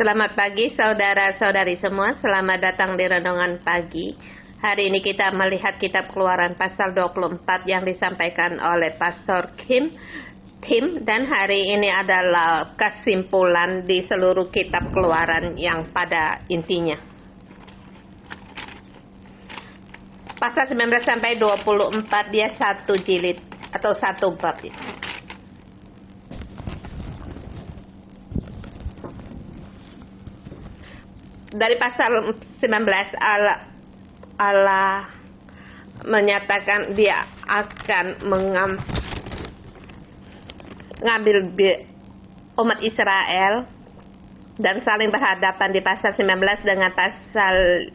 Selamat pagi saudara-saudari semua, selamat datang di Renungan Pagi. Hari ini kita melihat kitab Keluaran pasal 24 yang disampaikan oleh Pastor Tim, dan hari ini adalah kesimpulan di seluruh kitab Keluaran yang pada intinya. Pasal 19 sampai 24 dia satu jilid atau satu bab. Dari pasal 19 Allah menyatakan dia akan mengambil umat Israel dan saling berhadapan di pasal 19 dengan pasal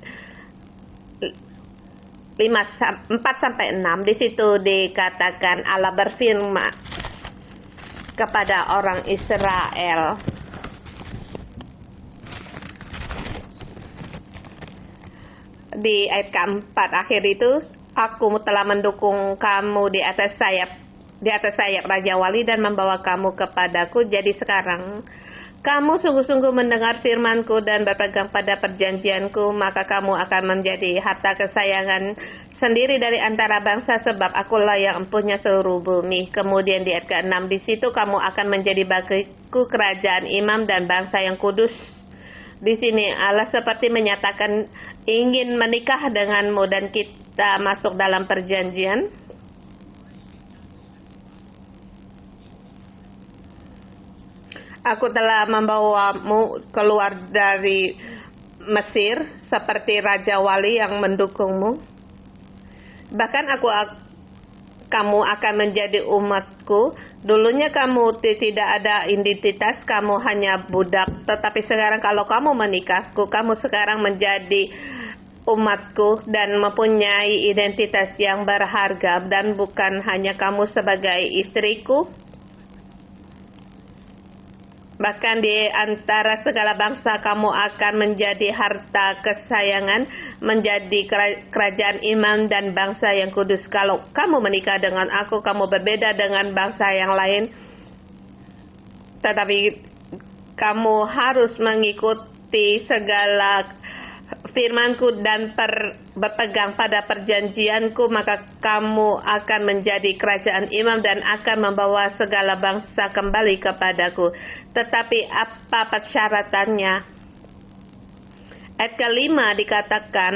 4 sampai 6. Di situ dikatakan Allah berfirman kepada orang Israel, di ayat keempat akhir itu, aku telah mendukung kamu di atas sayap Raja Wali dan membawa kamu kepadaku. Jadi sekarang kamu sungguh-sungguh mendengar firmanku dan berpegang pada perjanjianku, maka kamu akan menjadi harta kesayangan sendiri dari antara bangsa, sebab akulah yang empunya seluruh bumi. Kemudian di ayat ke-6, di situ kamu akan menjadi bagiku kerajaan imam dan bangsa yang kudus. Di sini Allah seperti menyatakan ingin menikah denganmu dan kita masuk dalam perjanjian. Aku telah membawamu keluar dari Mesir seperti Raja Wali yang mendukungmu. Bahkan kamu akan menjadi umatku. Dulunya kamu tidak ada identitas, kamu hanya budak. Tetapi sekarang kalau kamu menikahku, kamu sekarang menjadi umatku dan mempunyai identitas yang berharga. Dan bukan hanya kamu sebagai istriku, bahkan di antara segala bangsa kamu akan menjadi harta kesayangan, menjadi kerajaan imam dan bangsa yang kudus. Kalau kamu menikah dengan aku, kamu berbeda dengan bangsa yang lain. Tetapi kamu harus mengikuti segala firmanku dan berpegang pada perjanjianku, maka kamu akan menjadi kerajaan imam dan akan membawa segala bangsa kembali kepadaku. Tetapi apa persyaratannya? Ayat ke-5 dikatakan,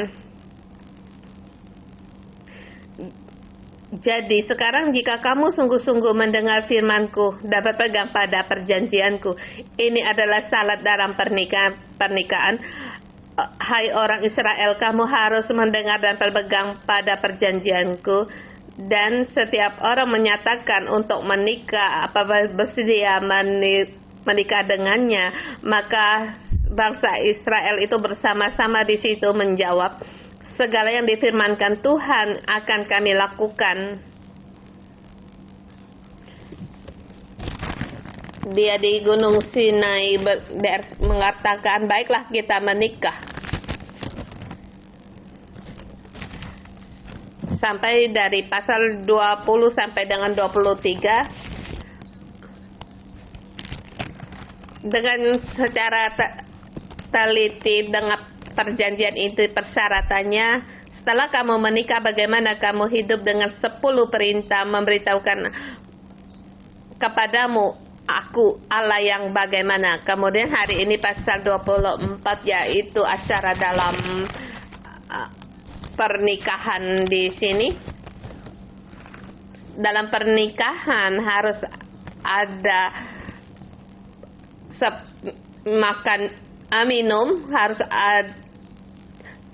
jadi sekarang jika kamu sungguh-sungguh mendengar firmanku dan berpegang pada perjanjianku, ini adalah syarat dalam pernikahan. Hai orang Israel, kamu harus mendengar dan berpegang pada perjanjianku. Dan setiap orang menyatakan untuk menikah, apabila bersedia menikah dengannya, maka bangsa Israel itu bersama-sama di situ menjawab, segala yang difirmankan Tuhan akan kami lakukan. Dia di Gunung Sinai mengatakan, baiklah kita menikah. Sampai dari pasal 20 sampai dengan 23, dengan secara teliti dengan perjanjian itu persyaratannya. Setelah kamu menikah, bagaimana kamu hidup dengan 10 perintah memberitahukan kepadamu aku Allah yang bagaimana. Kemudian hari ini pasal 24, yaitu acara dalam pernikahan. Di sini dalam pernikahan harus ada makan minum, harus ada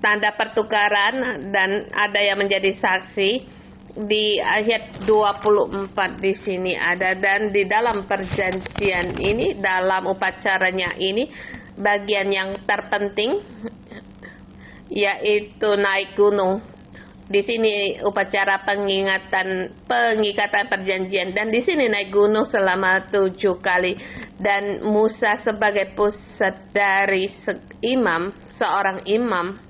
tanda pertukaran dan ada yang menjadi saksi. Di ayat 24 di sini ada, dan di dalam perjanjian ini, dalam upacaranya ini, bagian yang terpenting yaitu naik gunung. Di sini upacara pengikatan perjanjian, dan di sini naik gunung selama 7 kali. Dan Musa sebagai pusat dari seorang imam,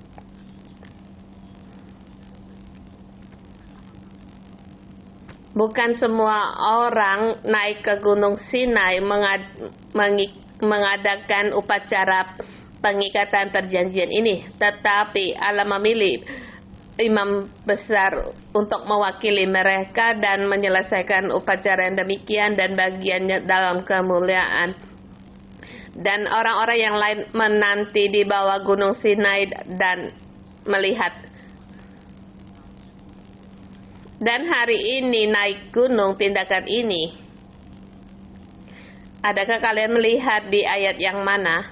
bukan semua orang naik ke Gunung Sinai mengadakan upacara pengikatan perjanjian ini, tetapi Allah memilih imam besar untuk mewakili mereka dan menyelesaikan upacara yang demikian dan bagiannya dalam kemuliaan. Dan orang-orang yang lain menanti di bawah gunung Sinai dan melihat. Dan hari ini naik gunung tindakan ini. Adakah kalian melihat di ayat yang mana?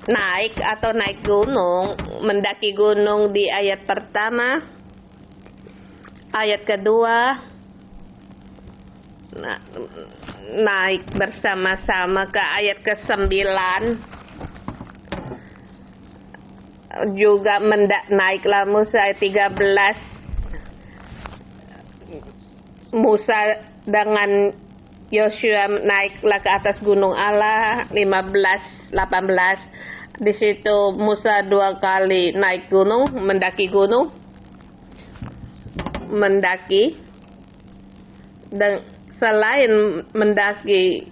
Naik atau naik gunung, mendaki gunung di ayat pertama, ayat kedua, naik bersama-sama ke ayat ke-9, juga naiklah Musa ayat 13, Musa dengan Yosua naiklah ke atas gunung Allah, 15, 18. Di situ Musa 2 kali naik gunung, mendaki gunung, dan selain mendaki,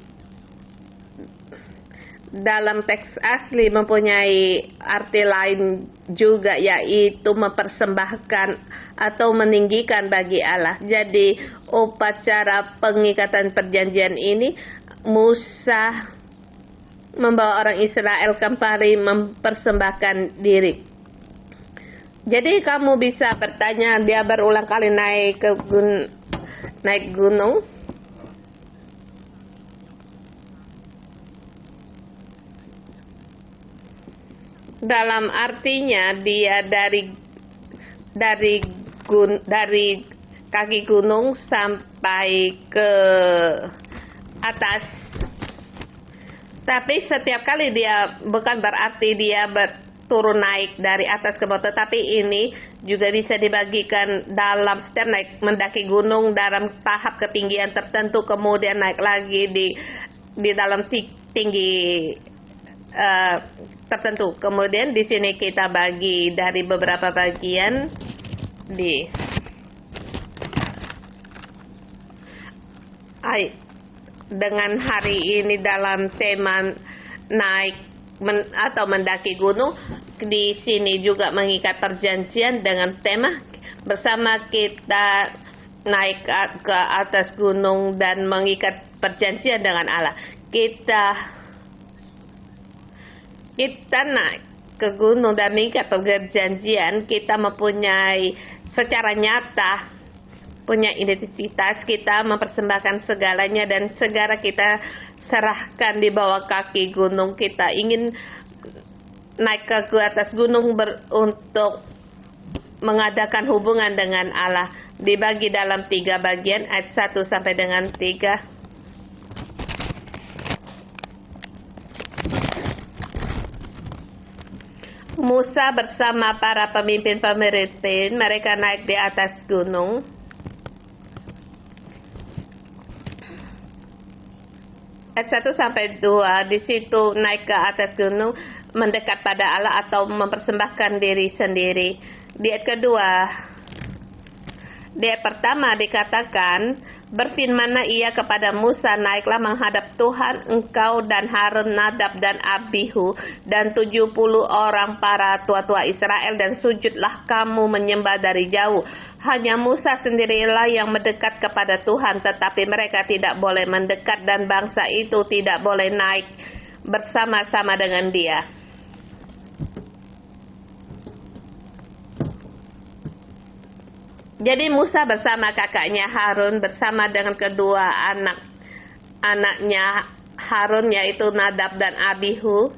dalam teks asli mempunyai arti lain juga, yaitu mempersembahkan atau meninggikan bagi Allah. Jadi upacara pengikatan perjanjian ini, Musa membawa orang Israel kembali mempersembahkan diri. Jadi kamu bisa bertanya, dia berulang kali naik gunung. Dalam artinya dia dari kaki gunung sampai ke atas. Tapi setiap kali dia bukan berarti dia turun naik dari atas ke bawah, tetapi ini juga bisa dibagikan dalam setiap mendaki gunung dalam tahap ketinggian tertentu, kemudian naik lagi di dalam tinggi tertentu. Kemudian di sini kita bagi dari beberapa bagian dengan hari ini dalam tema naik atau mendaki gunung. Di sini juga mengikat perjanjian dengan tema bersama kita naik ke atas gunung dan mengikat perjanjian dengan Allah. Kita naik ke gunung dan mengikat perjanjian, kita mempunyai secara nyata punya identitas, kita mempersembahkan segalanya dan segala kita serahkan di bawah kaki gunung. Kita ingin naik ke atas gunung untuk mengadakan hubungan dengan Allah. Dibagi dalam 3 bagian, ayat 1 sampai dengan 3. Musa bersama para pemimpin-pemimpin, mereka naik di atas gunung. Ayat 1 sampai 2, di situ naik ke atas gunung, mendekat pada Allah atau mempersembahkan diri sendiri. Di ayat kedua, di ayat pertama dikatakan, berfirmanlah ia kepada Musa, naiklah menghadap Tuhan engkau dan Harun, Nadab dan Abihu dan 70 orang para tua-tua Israel, dan sujudlah kamu menyembah dari jauh. Hanya Musa sendirilah yang mendekat kepada Tuhan, tetapi mereka tidak boleh mendekat dan bangsa itu tidak boleh naik bersama-sama dengan dia. Jadi Musa bersama kakaknya Harun, bersama dengan kedua anaknya Harun, yaitu Nadab dan Abihu.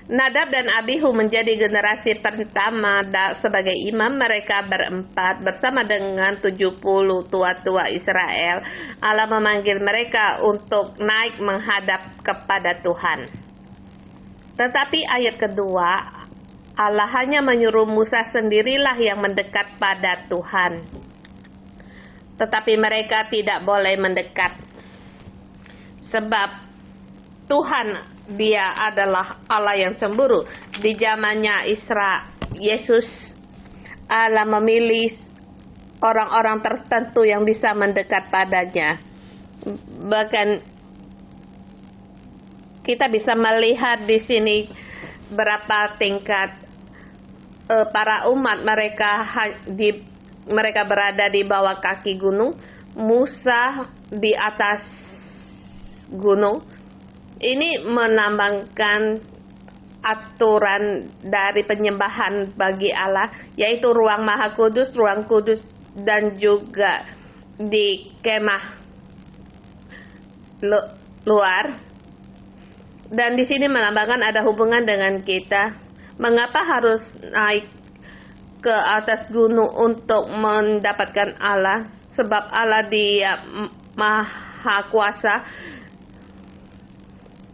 Nadab dan Abihu menjadi generasi pertama sebagai imam. Mereka berempat bersama dengan 70 tua-tua Israel. Allah memanggil mereka untuk naik menghadap kepada Tuhan. Tetapi ayat kedua, Allah hanya menyuruh Musa sendirilah yang mendekat pada Tuhan. Tetapi mereka tidak boleh mendekat. Sebab Tuhan, Dia adalah Allah yang cemburu. Di zamannya Yesus, Allah memilih orang-orang tertentu yang bisa mendekat padanya. Bahkan kita bisa melihat di sini berapa tingkat para umat mereka berada di bawah kaki gunung, Musa di atas gunung. Ini melambangkan aturan dari penyembahan bagi Allah, yaitu ruang Maha Kudus, ruang kudus, dan juga di kemah luar. Dan di sini melambangkan ada hubungan dengan kita. Mengapa harus naik ke atas gunung untuk mendapatkan Allah? Sebab Allah Dia Maha Kuasa.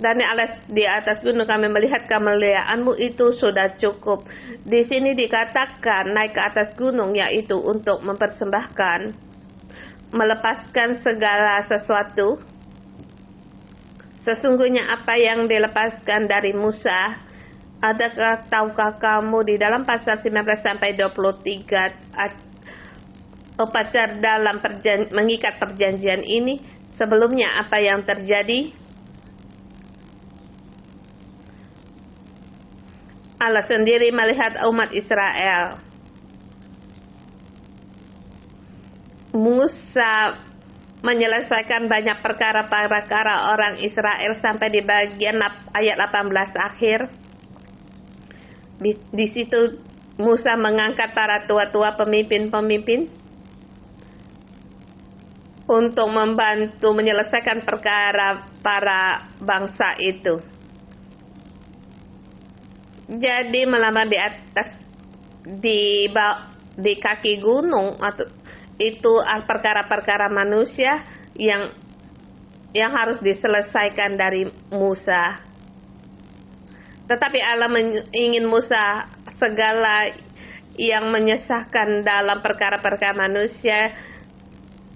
Dan di atas gunung kami melihat kemuliaan-Mu, itu sudah cukup. Di sini dikatakan naik ke atas gunung, yaitu untuk mempersembahkan, melepaskan segala sesuatu. Sesungguhnya apa yang dilepaskan dari Musa, adakah tahukah kamu di dalam pasal 19 sampai 23 upacara dalam mengikat perjanjian ini, sebelumnya apa yang terjadi? Allah sendiri melihat umat Israel. Musa menyelesaikan banyak perkara-perkara orang Israel sampai di bagian ayat 18 akhir. Di situ Musa mengangkat para tua-tua pemimpin-pemimpin untuk membantu menyelesaikan perkara para bangsa itu. Jadi melambang di atas di kaki gunung, atau itu perkara-perkara manusia yang harus diselesaikan dari Musa. Tetapi Allah ingin Musa segala yang menyesahkan dalam perkara-perkara manusia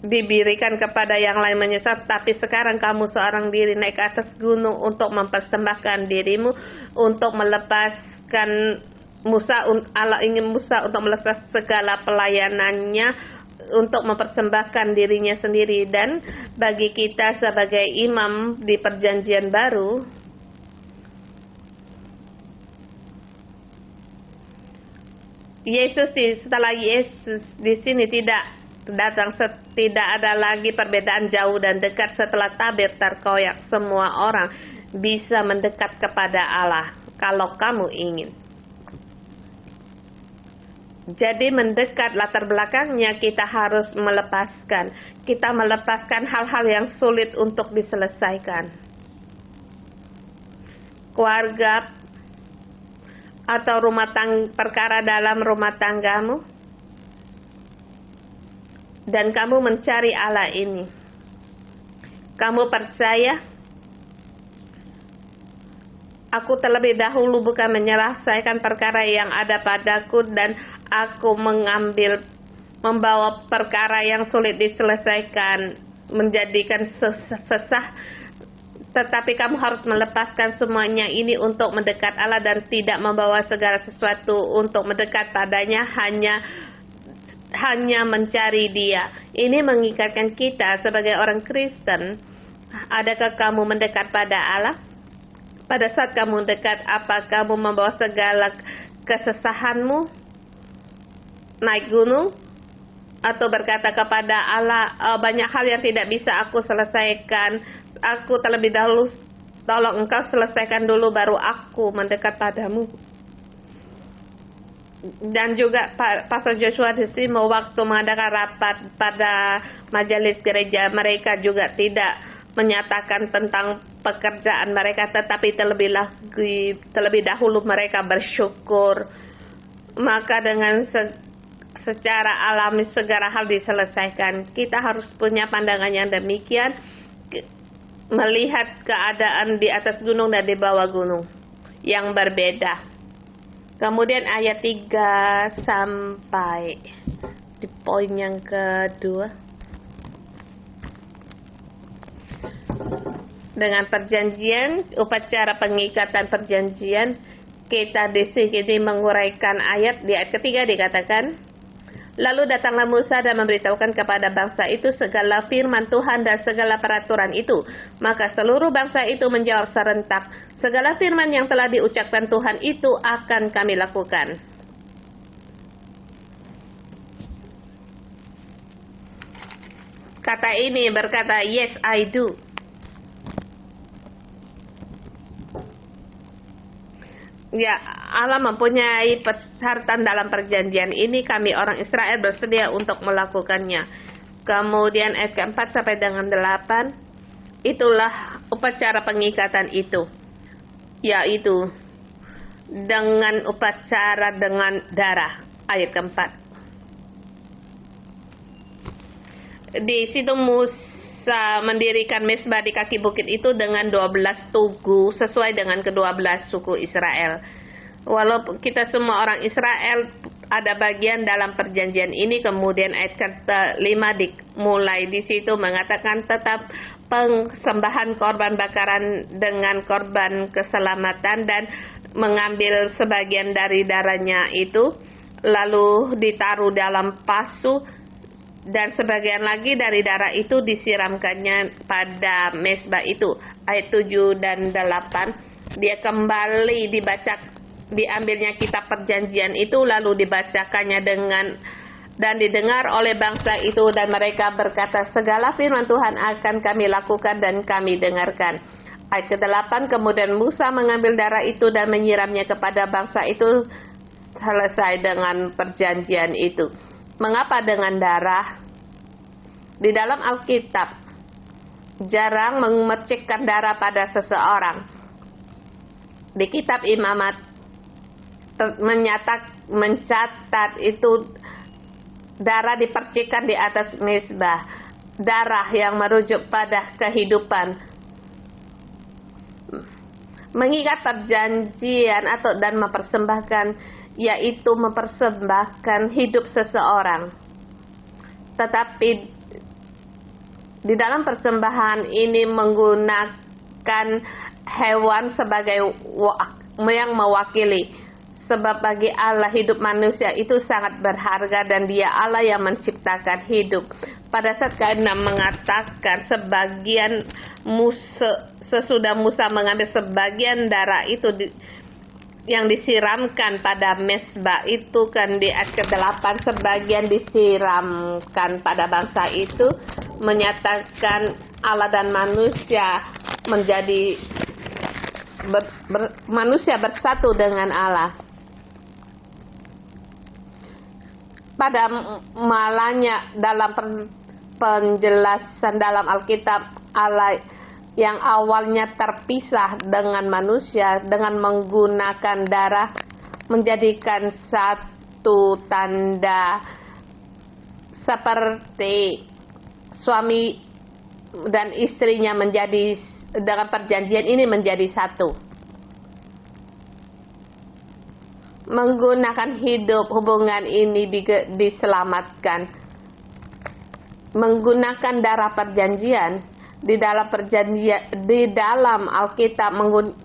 diberikan kepada yang lain menyesat. Tapi sekarang kamu seorang diri naik ke atas gunung untuk mempersembahkan dirimu, untuk melepaskan Musa. Allah ingin Musa untuk melepaskan segala pelayanannya, untuk mempersembahkan dirinya sendiri. Dan bagi kita sebagai imam di perjanjian baru, setelah Yesus di sini tidak ada lagi perbedaan jauh dan dekat. Setelah tabir terkoyak, semua orang bisa mendekat kepada Allah kalau kamu ingin. Jadi mendekat, latar belakangnya kita harus melepaskan. Kita melepaskan hal-hal yang sulit untuk diselesaikan. Keluarga atau perkara dalam rumah tanggamu. Dan kamu mencari Allah ini. Kamu percaya, aku terlebih dahulu bukan menyelesaikan perkara yang ada padaku, dan aku membawa perkara yang sulit diselesaikan, menjadikan sesah. Tetapi kamu harus melepaskan semuanya ini untuk mendekat Allah, dan tidak membawa segala sesuatu untuk mendekat padanya, hanya mencari Dia. Ini mengikatkan kita sebagai orang Kristen. Adakah kamu mendekat pada Allah? Pada saat kamu dekat, apa kamu membawa segala kesesahanmu naik gunung? Atau berkata kepada Allah, banyak hal yang tidak bisa aku selesaikan, aku terlebih dahulu, tolong engkau selesaikan dulu baru aku mendekat padamu. Dan juga Pastor Joshua di sini waktu mengadakan rapat pada majelis gereja, mereka juga tidak menyatakan tentang pekerjaan mereka, tetapi terlebih dahulu mereka bersyukur. Maka dengan secara alami segala hal diselesaikan. Kita harus punya pandangan yang demikian, melihat keadaan di atas gunung dan di bawah gunung yang berbeda. Kemudian ayat 3 sampai di poin yang kedua. Dengan perjanjian, upacara pengikatan perjanjian, kita di sini menguraikan ayat. Di ayat ketiga dikatakan, Lalu datanglah Musa dan memberitahukan kepada bangsa itu segala firman Tuhan dan segala peraturan itu. Maka seluruh bangsa itu menjawab serentak, segala firman yang telah diucapkan Tuhan itu akan kami lakukan. Kata ini berkata, yes, I do. Ya, Allah mempunyai persyaratan dalam perjanjian ini, kami orang Israel bersedia untuk melakukannya. Kemudian ayat keempat sampai dengan 8, itulah upacara pengikatan itu, yaitu dengan upacara dengan darah. Ayat keempat. Di situ Musa mendirikan mezbah di kaki bukit itu dengan 12 tugu sesuai dengan ke-12 suku Israel. Walaupun kita semua orang Israel ada bagian dalam perjanjian ini, kemudian ayat ke-5 dimulai di situ mengatakan tetap persembahan korban bakaran dengan korban keselamatan dan mengambil sebagian dari darahnya itu lalu ditaruh dalam pasu, dan sebagian lagi dari darah itu disiramkannya pada mezbah itu. Ayat 7 dan 8, dia kembali diambilnya kitab perjanjian itu lalu dibacakannya dan didengar oleh bangsa itu, dan mereka berkata, segala firman Tuhan akan kami lakukan dan kami dengarkan. Ayat ke-8, kemudian Musa mengambil darah itu dan menyiramnya kepada bangsa itu. Selesai dengan perjanjian itu. Mengapa dengan darah? Di dalam Alkitab jarang memercikkan darah pada seseorang. Di kitab Imamat mencatat itu darah dipercikkan di atas mezbah. Darah yang merujuk pada kehidupan, mengikat perjanjian dan mempersembahkan, yaitu mempersembahkan hidup seseorang. Tetapi di dalam persembahan ini menggunakan hewan sebagai yang mewakili. Sebab bagi Allah hidup manusia itu sangat berharga dan dia Allah yang menciptakan hidup. Pada saat ke-6 mengatakan sebagian sesudah Musa mengambil sebagian darah itu yang disiramkan pada mezbah itu, kan di ayat ke-8 sebagian disiramkan pada bangsa itu, menyatakan Allah dan manusia menjadi manusia bersatu dengan Allah. Pada malahnya dalam penjelasan dalam Alkitab, Allah yang awalnya terpisah dengan manusia dengan menggunakan darah menjadikan satu tanda seperti suami dan istrinya menjadi dengan perjanjian ini menjadi satu. Menggunakan hidup hubungan ini diselamatkan. Menggunakan darah perjanjian di dalam Alkitab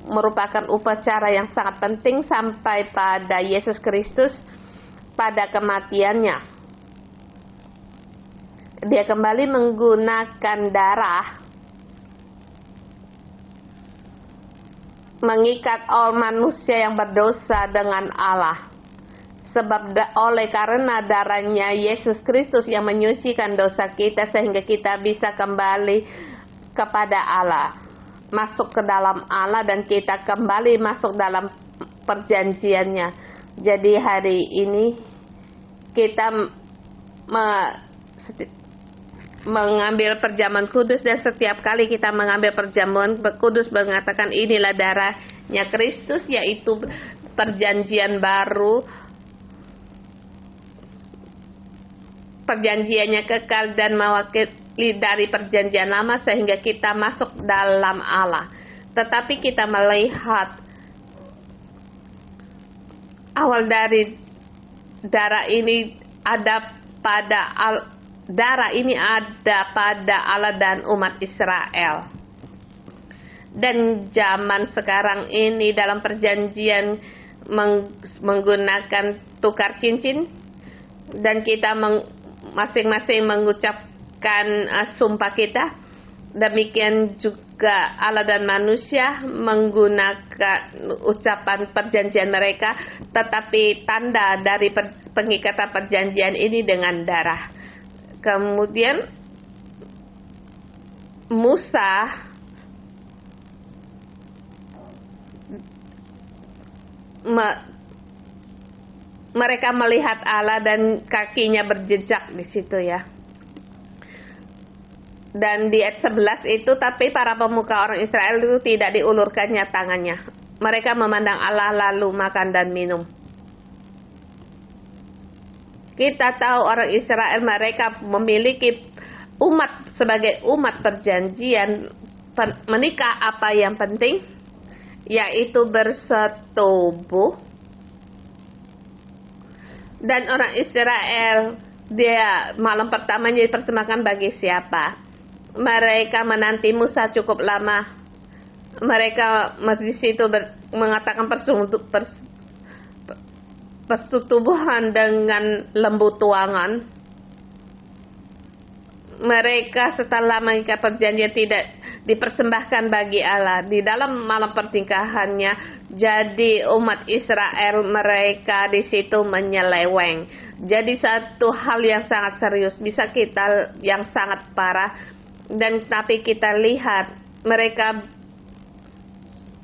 merupakan upacara yang sangat penting sampai pada Yesus Kristus pada kematiannya. Dia kembali menggunakan darah mengikat manusia yang berdosa dengan Allah. Sebab karena darahnya Yesus Kristus yang menyucikan dosa kita sehingga kita bisa kembali kepada Allah, masuk ke dalam Allah, dan kita kembali masuk dalam perjanjiannya. Jadi hari ini kita mengambil perjamuan kudus, dan setiap kali kita mengambil perjamuan kudus mengatakan inilah darahnya Kristus, yaitu perjanjian baru, perjanjiannya kekal dan mewakili dari perjanjian lama sehingga kita masuk dalam Allah. Tetapi kita melihat awal dari darah ini ada pada Allah dan umat Israel. Dan zaman sekarang ini dalam perjanjian menggunakan tukar cincin, dan kita masing-masing mengucapkan sumpah kita. Demikian juga Allah dan manusia menggunakan ucapan perjanjian mereka, tetapi tanda dari pengikatan perjanjian ini dengan darah. Kemudian Musa mereka melihat Allah dan kakinya berjejak di situ ya. Dan di ayat 11 itu, tapi para pemuka orang Israel itu tidak diulurkannya tangannya. Mereka memandang Allah lalu makan dan minum. Kita tahu orang Israel mereka memiliki umat sebagai umat perjanjian. Menikah apa yang penting? Yaitu bersetubuh. Dan orang Israel, dia malam pertamanya dipersembahkan bagi siapa? Mereka menanti Musa cukup lama. Mereka di situ mengatakan persetubuhan dengan lembu tuangan. Mereka setelah mengikat perjanjian tidak dipersembahkan bagi Allah di dalam malam pernikahannya. Jadi umat Israel mereka di situ menyeleweng. Jadi satu hal yang sangat serius, bisa kita yang sangat parah. Dan tapi kita lihat mereka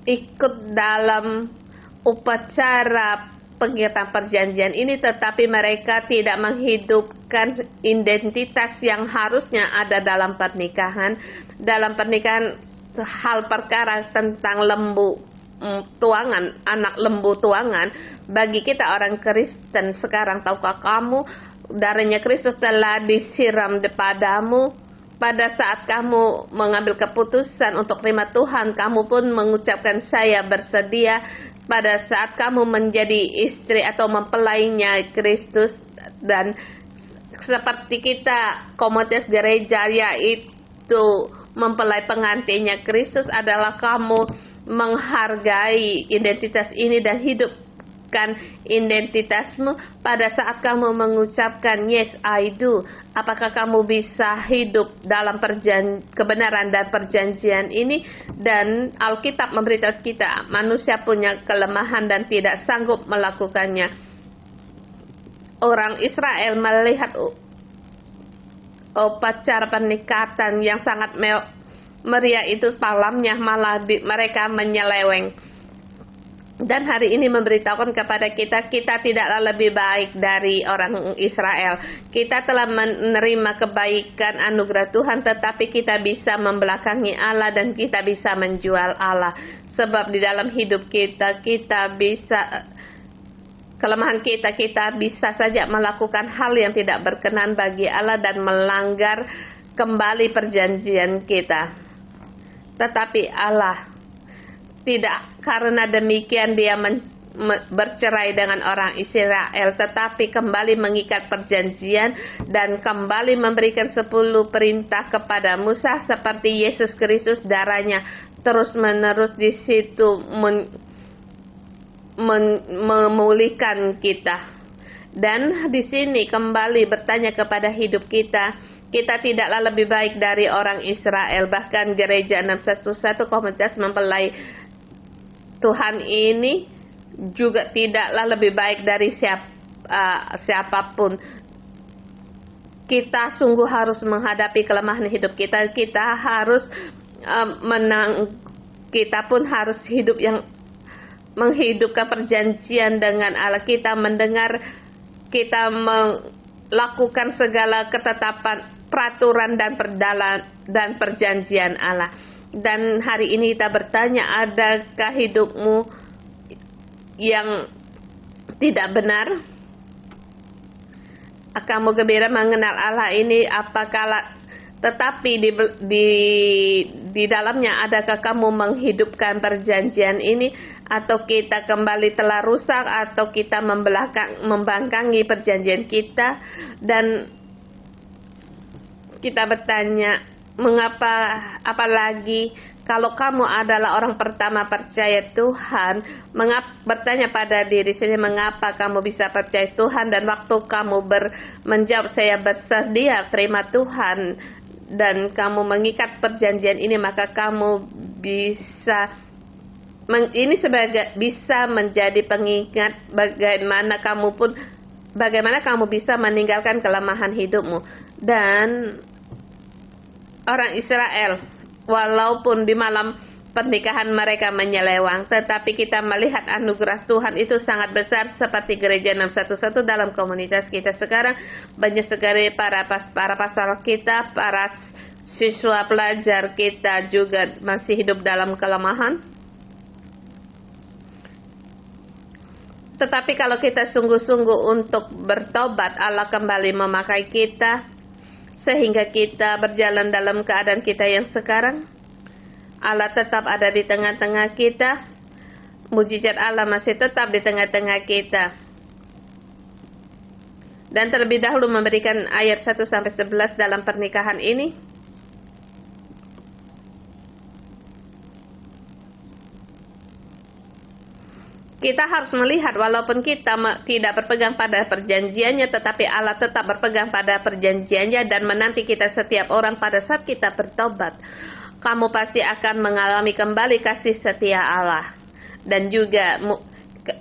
ikut dalam upacara pengikatan perjanjian ini, tetapi mereka tidak menghidupkan identitas yang harusnya ada dalam pernikahan. Dalam pernikahan, hal perkara tentang lembu tuangan, anak lembu tuangan, bagi kita orang Kristen sekarang, tahukah kamu darahnya Kristus telah disiram padamu? Pada saat kamu mengambil keputusan untuk terima Tuhan, kamu pun mengucapkan saya bersedia. Pada saat kamu menjadi istri atau mempelainya Kristus, dan seperti kita komunitas gereja yaitu mempelai pengantinnya Kristus, adalah kamu menghargai identitas ini dan hidupkan identitasmu pada saat kamu mengucapkan yes I do. Apakah kamu bisa hidup dalam kebenaran dan perjanjian ini? Dan Alkitab memberitahu kita manusia punya kelemahan dan tidak sanggup melakukannya. Orang Israel melihat upacara pernikahan yang sangat meriah itu, malamnya malah mereka menyeleweng. Dan hari ini memberitahukan kepada kita, kita tidaklah lebih baik dari orang Israel. Kita telah menerima kebaikan anugerah Tuhan, tetapi kita bisa membelakangi Allah dan kita bisa menjual Allah. Sebab di dalam hidup kita, kita bisa, kelemahan kita bisa saja melakukan hal yang tidak berkenan bagi Allah dan melanggar kembali perjanjian kita. Tetapi Allah tidak, karena demikian dia bercerai dengan orang Israel, tetapi kembali mengikat perjanjian dan kembali memberikan 10 perintah kepada Musa, seperti Yesus Kristus darahnya terus menerus di situ memulihkan kita. Dan di sini kembali bertanya kepada hidup kita. Kita tidaklah lebih baik dari orang Israel. Bahkan gereja 611 komunitas mempelai Tuhan ini juga tidaklah lebih baik dari siapapun. Kita sungguh harus menghadapi kelemahan hidup kita. Kita harus kita pun harus hidup yang menghidupkan perjanjian dengan Allah. Kita mendengar, kita melakukan segala ketetapan, peraturan dan perjanjian Allah. Dan hari ini kita bertanya, adakah hidupmu yang tidak benar? Kamu gembira mengenal Allah ini, apakah tetapi di dalamnya adakah kamu menghidupkan perjanjian ini, atau kita kembali telah rusak, atau kita membangkangi perjanjian kita? Dan kita bertanya, mengapa apalagi Kalau kamu adalah orang pertama percaya Tuhan, bertanya pada diri sendiri mengapa kamu bisa percaya Tuhan, dan waktu kamu menjawab saya bersedia terima Tuhan dan kamu mengikat perjanjian ini, maka kamu bisa bisa menjadi pengingat bagaimana kamu bisa meninggalkan kelemahan hidupmu. Dan orang Israel, walaupun di malam pernikahan mereka menyeleweng, tetapi kita melihat anugerah Tuhan itu sangat besar, seperti gereja 611 dalam komunitas kita sekarang. Banyak sekali para pastor kita, para siswa pelajar kita juga masih hidup dalam kelemahan. Tetapi kalau kita sungguh-sungguh untuk bertobat, Allah kembali memakai kita sehingga kita berjalan dalam keadaan kita yang sekarang. Allah tetap ada di tengah-tengah kita. Mujizat Allah masih tetap di tengah-tengah kita. Dan terlebih dahulu memberikan ayat 1-11 dalam pernikahan ini. Kita harus melihat walaupun kita tidak berpegang pada perjanjiannya, tetapi Allah tetap berpegang pada perjanjiannya dan menanti kita setiap orang pada saat kita bertobat. Kamu pasti akan mengalami kembali kasih setia Allah. Dan juga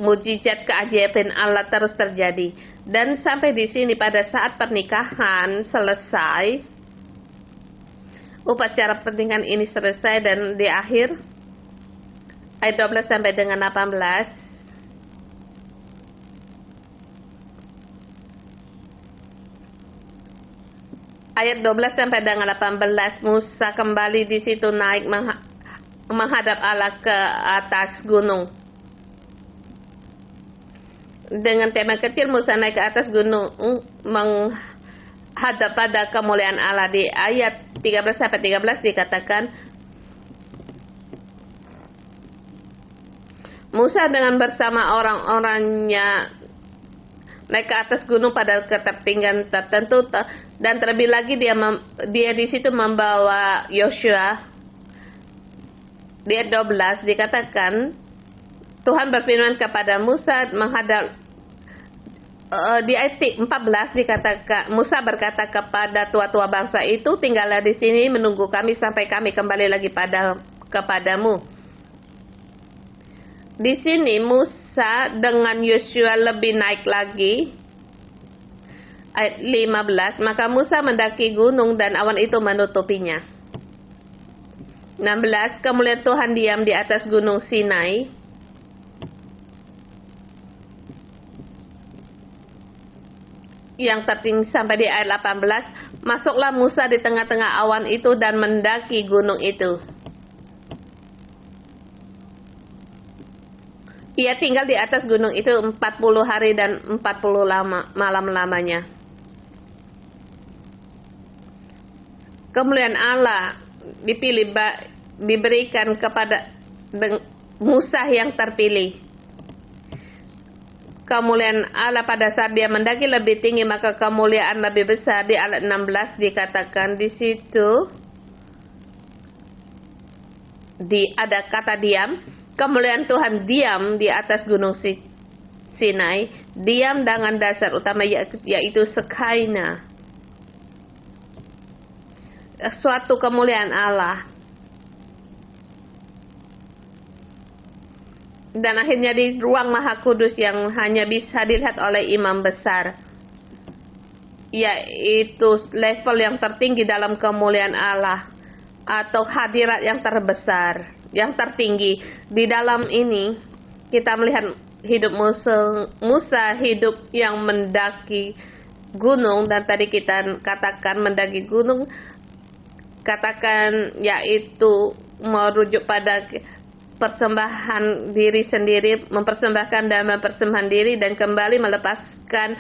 mujizat keajaiban Allah terus terjadi. Dan sampai di sini pada saat pernikahan selesai, upacara pernikahan ini selesai dan di akhir, ayat 12 sampai dengan 18. Ayat 12 sampai dengan 18, Musa kembali di situ naik menghadap Allah ke atas gunung. Dengan tema kecil, Musa naik ke atas gunung menghadap pada kemuliaan Allah. Di ayat 13 sampai 13 dikatakan, Musa dengan bersama orang-orangnya naik ke atas gunung pada ketinggian tertentu, dan terlebih lagi dia di situ membawa Yosua. Di ayat 12 dikatakan Tuhan berfirman kepada Musa menghadap. Di ayat 14 dikatakan Musa berkata kepada tua-tua bangsa itu, tinggallah di sini menunggu kami sampai kami kembali lagi kepadamu. Di sini Musa dengan Yosua lebih naik lagi. Ayat 15, maka Musa mendaki gunung dan awan itu menutupinya. 16, kemuliaan Tuhan diam di atas gunung Sinai. Yang tertinggi sampai di ayat 18, masuklah Musa di tengah-tengah awan itu dan mendaki gunung itu. Ia tinggal di atas gunung itu 40 hari dan 40 malam lamanya. Kemuliaan Allah diberikan kepada Musa yang terpilih. Kemuliaan Allah pada saat dia mendaki lebih tinggi, maka kemuliaan lebih besar. Di ayat 16 dikatakan di situ ada kata diam. Kemuliaan Tuhan diam di atas gunung Sinai, diam dengan dasar utama yaitu Shekinah. Suatu kemuliaan Allah. Dan akhirnya di ruang Maha Kudus yang hanya bisa dilihat oleh imam besar, yaitu level yang tertinggi dalam kemuliaan Allah, atau hadirat yang terbesar, yang tertinggi. Di dalam ini kita melihat hidup Musa hidup yang mendaki gunung, dan tadi kita katakan mendaki gunung yaitu merujuk pada persembahan diri sendiri, mempersembahkan dan mempersembahkan diri dan kembali melepaskan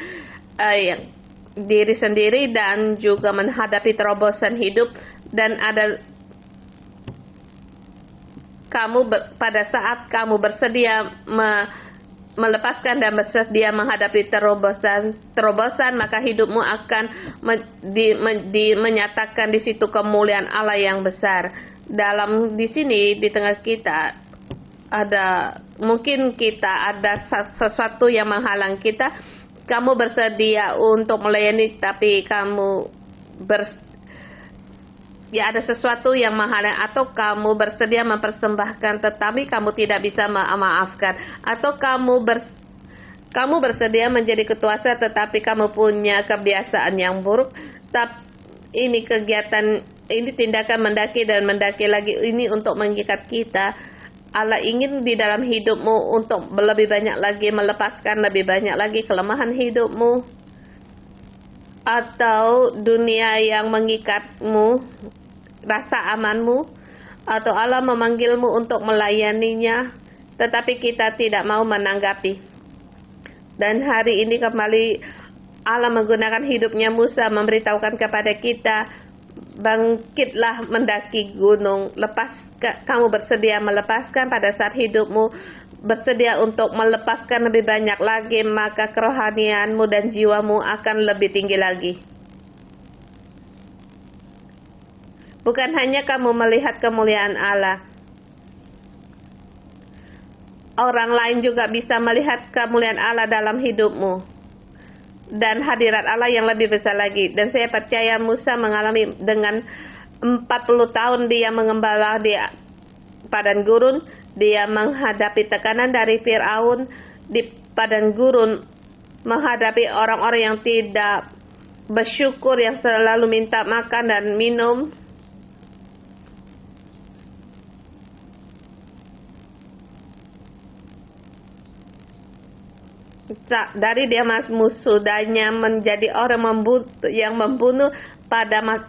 diri sendiri dan juga menghadapi terobosan hidup. Dan ada pada saat kamu bersedia melepaskan dan bersedia menghadapi terobosan, maka hidupmu akan menyatakan di situ kemuliaan Allah yang besar. di sini di tengah kita mungkin kita ada sesuatu yang menghalang kita. Kamu bersedia untuk melayani, tapi ada sesuatu yang menghalang, atau kamu bersedia mempersembahkan tetapi kamu tidak bisa memaafkan, atau kamu bersedia menjadi ketua sel tetapi kamu punya kebiasaan yang buruk. Ini tindakan mendaki dan mendaki lagi, ini untuk mengikat kita. Allah ingin di dalam hidupmu untuk lebih banyak lagi, melepaskan lebih banyak lagi kelemahan hidupmu atau dunia yang mengikatmu, rasa amanmu, atau Allah memanggilmu untuk melayaninya tetapi kita tidak mau menanggapi. Dan hari ini kembali Allah menggunakan hidupnya Musa memberitahukan kepada kita, bangkitlah mendaki gunung. Kamu bersedia melepaskan pada saat hidupmu bersedia untuk melepaskan lebih banyak lagi, maka kerohanianmu dan jiwamu akan lebih tinggi lagi. Bukan hanya kamu melihat kemuliaan Allah, orang lain juga bisa melihat kemuliaan Allah dalam hidupmu dan hadirat Allah yang lebih besar lagi. Dan saya percaya Musa mengalami dengan 40 tahun dia mengembala di padang gurun, dia menghadapi tekanan dari Firaun di padang gurun, menghadapi orang-orang yang tidak bersyukur, yang selalu minta makan dan minum. Dari dia sudahnya menjadi orang yang membunuh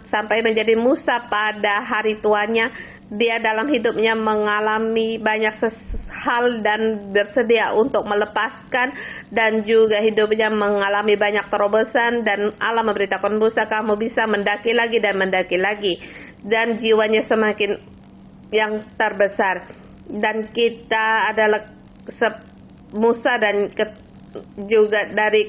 sampai menjadi Musa pada hari tuanya. Dia dalam hidupnya mengalami banyak hal dan bersedia untuk melepaskan, dan juga hidupnya mengalami banyak terobosan. Dan Allah memberitakan Musa, kamu bisa mendaki lagi dan mendaki lagi, dan jiwanya semakin yang terbesar. Dan kita adalah Musa dan juga dari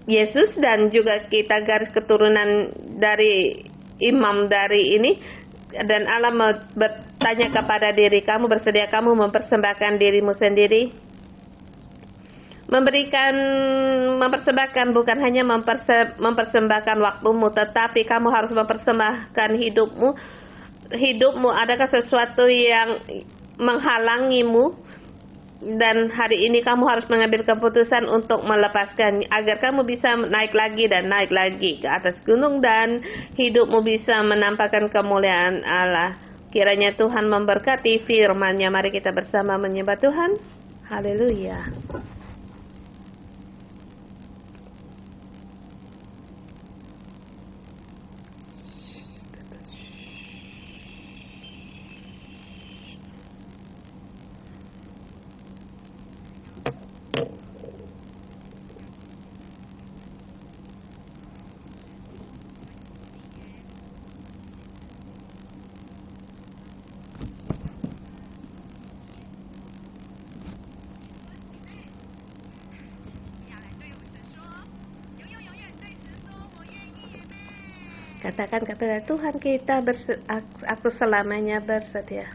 Yesus, dan juga kita garis keturunan dari imam dari ini. Dan Allah bertanya kepada diri kamu, bersedia kamu mempersembahkan dirimu sendiri, mempersembahkan bukan hanya mempersembahkan waktumu, tetapi kamu harus mempersembahkan hidupmu. Adakah sesuatu yang menghalangimu? Dan hari ini kamu harus mengambil keputusan untuk melepaskan, agar kamu bisa naik lagi dan naik lagi ke atas gunung, dan hidupmu bisa menampakkan kemuliaan Allah. Kiranya Tuhan memberkati firman-Nya. Mari kita bersama menyembah Tuhan. Haleluya. Katakan kepada Tuhan kita, aku selamanya bersedia.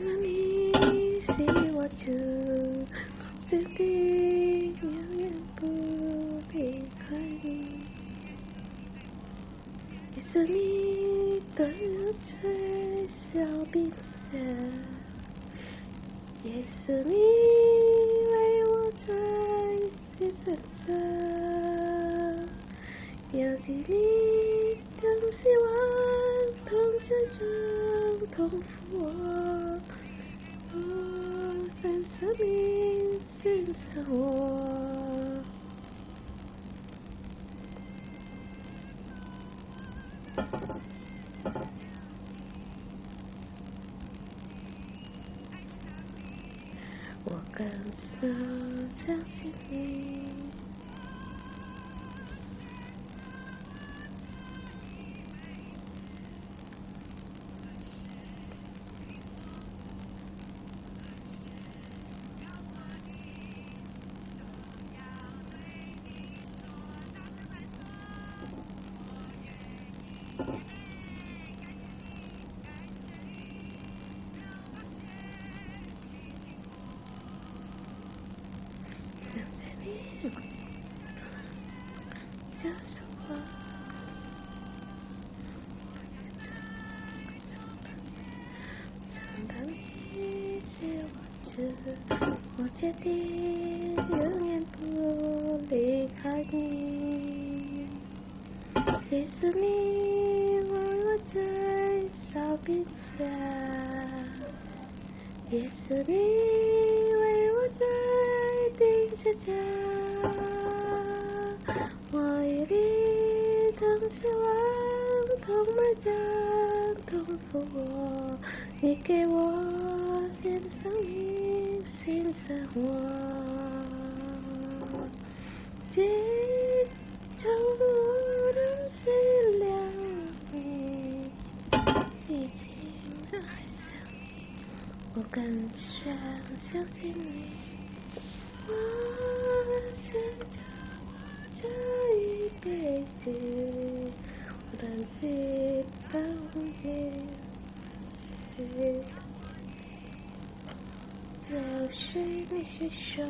Let me see what you thinking, yang behind. It's a need that you take shall be said. Yes, a need I will try this answer. Yes, a need don't see what don't judge don't fall. Oh, sense of me since the war. Walk on snow, tells me. 我决定永远不离开你，也是你为我在烧冰箱，也是你为我在钉鞋架，我与你同期望，同埋葬，同复活，你给我新生命，新生活，这从我的心亮你，激情的爱上你，我更想相信你，我选择我这一辈子，我的心等你。就是你是手，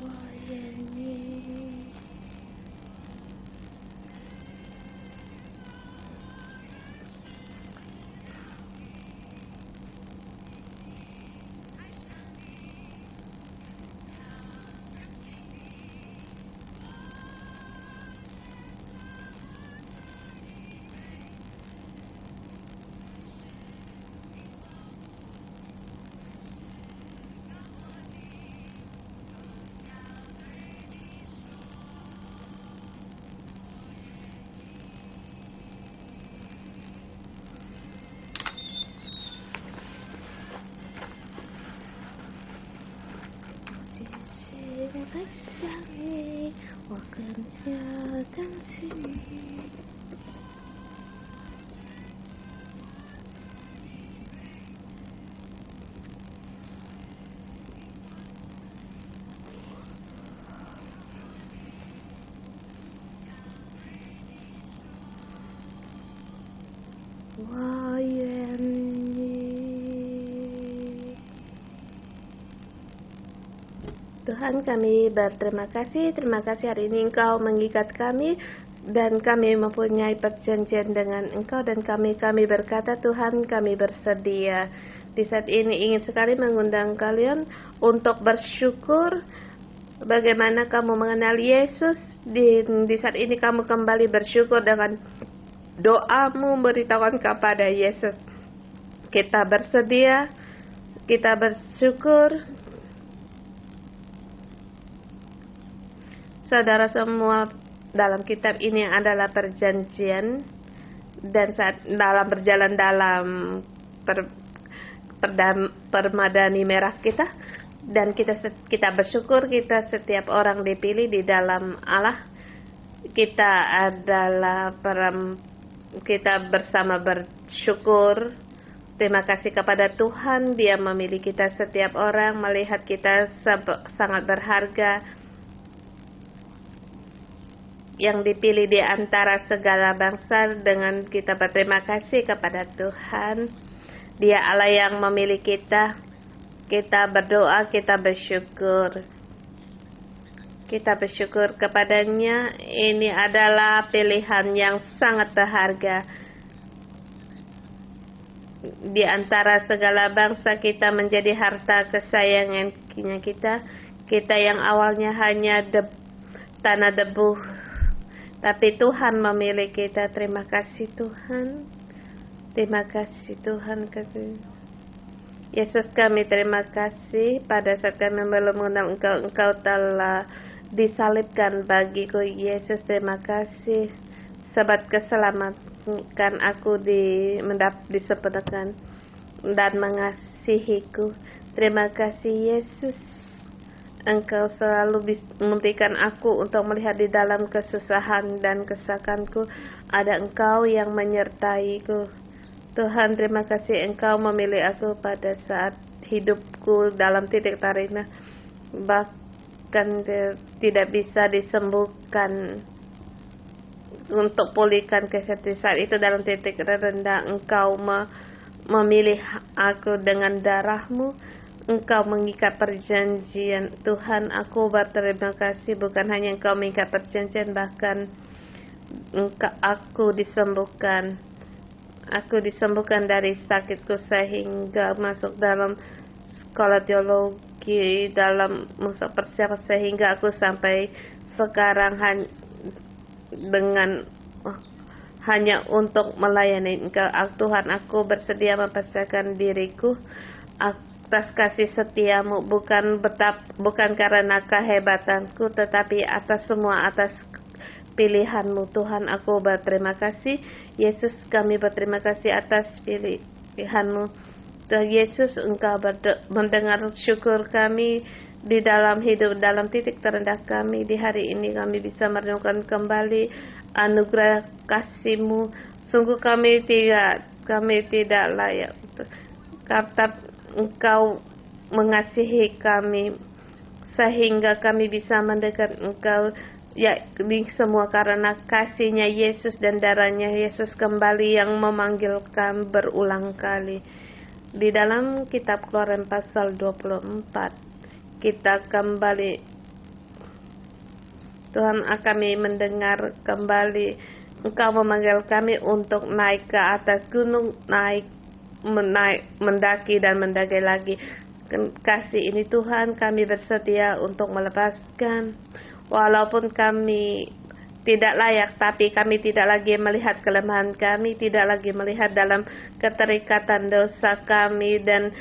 我愿意。爱上你，我更加相信你。我愿意。Tuhan, kami berterima kasih hari ini Engkau mengikat kami dan kami mempunyai perjanjian dengan Engkau dan kami berkata Tuhan kami bersedia. Di saat ini ingin sekali mengundang kalian untuk bersyukur bagaimana kamu mengenal Yesus. Di saat ini kamu kembali bersyukur dengan doamu beritahukan kepada Yesus. Kita bersedia, kita bersyukur. Saudara semua, dalam kitab ini adalah perjanjian dan saat dalam berjalan dalam permadani merah kita dan kita bersyukur kita setiap orang dipilih di dalam Allah. Kita bersama bersyukur. Terima kasih kepada Tuhan, Dia memilih kita setiap orang, melihat kita sangat berharga, yang dipilih di antara segala bangsa. Dengan kita berterima kasih kepada Tuhan, Dia Allah yang memilih kita. Kita berdoa, kita bersyukur. Kita bersyukur kepadanya. Ini adalah pilihan yang sangat berharga. Di antara segala bangsa kita menjadi harta kesayangannya kita. Kita yang awalnya hanya tanah debu, tapi Tuhan memilih kita. Terima kasih Tuhan. Terima kasih Tuhan. Yesus, kami terima kasih pada saat kami belum mengenal Engkau. Engkau telah disalibkan bagiku. Yesus, terima kasih sebab keselamatan aku disempurnakan dan mengasihiku. Terima kasih Yesus. Engkau selalu memberikan aku untuk melihat di dalam kesusahan dan kesakanku. Ada Engkau yang menyertaiku. Tuhan, terima kasih Engkau memilih aku pada saat hidupku dalam titik terendah. Bahkan tidak bisa disembuhkan. Untuk pulihkan kesehatan saat itu dalam titik terendah, Engkau memilih aku dengan darah-Mu. Engkau mengikat perjanjian. Tuhan, aku berterima kasih bukan hanya Engkau mengikat perjanjian, bahkan aku disembuhkan. Aku disembuhkan dari sakitku sehingga masuk dalam sekolah teologi, dalam masa persiapan sehingga aku sampai sekarang dengan hanya untuk melayani Engkau. Tuhan, aku bersedia mempersiapkan diriku atas kasih setiamu, bukan karena kehebatanku, tetapi atas pilihanmu. Tuhan, aku berterima kasih. Yesus, kami berterima kasih atas pilihanmu. Tuhan Yesus, Engkau mendengar syukur kami di dalam hidup, dalam titik terendah kami di hari ini. Kami bisa merenungkan kembali anugerah kasih-Mu. Sungguh kami tidak layak, kata Engkau mengasihi kami sehingga kami bisa mendekat Engkau, ya, di semua karena kasih-Nya Yesus dan darah-Nya Yesus kembali yang memanggilkan berulang kali. Di dalam kitab Keluaran pasal 24 kita kembali, Tuhan, kami mendengar kembali Engkau memanggil kami untuk naik ke atas gunung, mendaki dan mendaki lagi. Kasih ini Tuhan, kami bersedia untuk melepaskan. Walaupun kami tidak layak, tapi kami tidak lagi melihat kelemahan kami, tidak lagi melihat dalam keterikatan dosa kami dan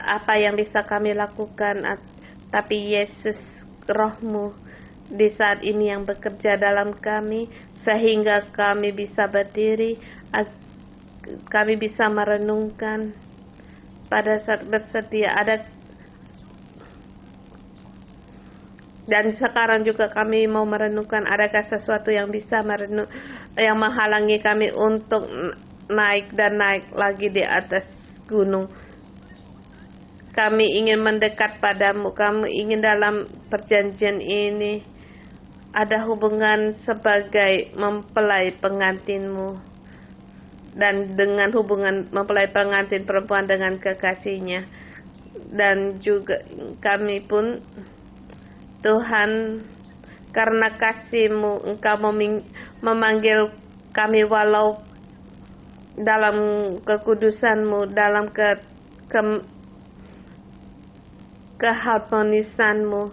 apa yang bisa kami lakukan. Tapi Yesus, Roh-Mu di saat ini yang bekerja dalam kami, sehingga kami bisa berdiri, kami bisa merenungkan pada saat bersedia dan sekarang juga kami mau merenungkan, adakah sesuatu yang bisa yang menghalangi kami untuk naik dan naik lagi di atas gunung. Kami ingin mendekat padamu, kami ingin dalam perjanjian ini ada hubungan sebagai mempelai pengantinmu, dan dengan hubungan mempelai pengantin perempuan dengan kekasihnya. Dan juga kami pun, Tuhan, karena kasih-Mu, Engkau memanggil kami walau dalam kekudusan-Mu, dalam keharmonisan-Mu.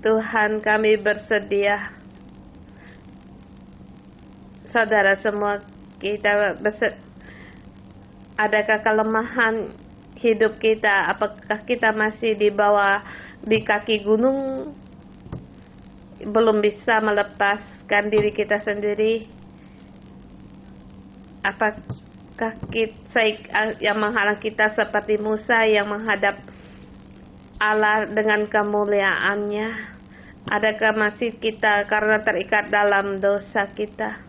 Tuhan, kami bersedia. Saudara semua, adakah kelemahan hidup kita? Apakah kita masih di kaki gunung, belum bisa melepaskan diri kita sendiri? Apakah yang menghalang kita seperti Musa yang menghadap Allah dengan kemuliaannya? Adakah masih kita karena terikat dalam dosa kita?